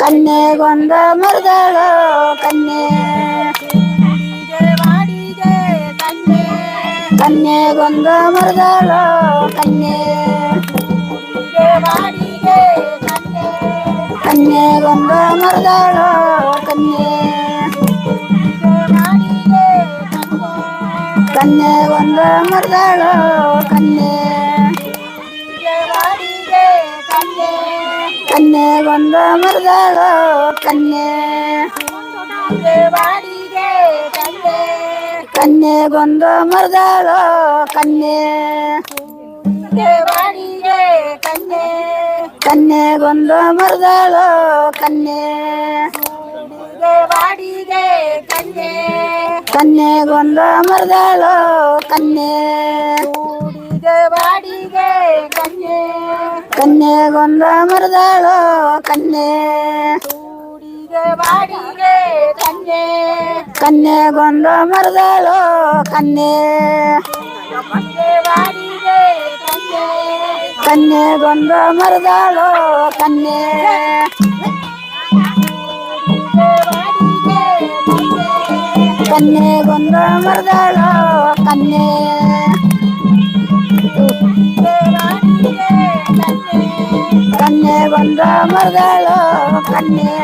ಕನ್ನೆಗೊಂದ ಮರದಾಳು ಕನ್ಯೆ ಕನ್ನೆಗೊಂದ ಮರದಾಳು ಕನ್ಯೆ ಕನ್ನೆಗೊಂದ ಮರದಾಳು ಕನ್ಯೆ ಕನ್ನೆಗೊಂದ ಮರದಾಳು ಕನ್ಯೆ ಕನ್ನೆಗೊಂದ ಮರದಾಳು ಕನ್ಯೆ ಕನ್ನೆಗೊಂದ ಮರದಾಳು ಕನ್ಯೆ ಕನ್ನೆಗೊಂದ ಮರದಾಳು ಕನ್ಯೆ ಕನ್ನೆಗೊಂದ ಮರದಾಳು ಕನ್ಯೆ ಕನ್ನೆಗೊಂದ ಮರದಾಳು ಕನ್ಯೆ ಕನ್ನೆಗೊಂದ ಮರದಾಳು ಕನ್ಯೆ ಕನ್ನೆಗೊಂದ ಮರದಾಳು ಕನ್ಯೆ ಕನ್ನೆಗೊಂದ ಮರದಾಳು ಕನ್ಯೆ ಕನ್ನೆಗೊಂದ ಮರದಾಳು ಕನ್ಯೆ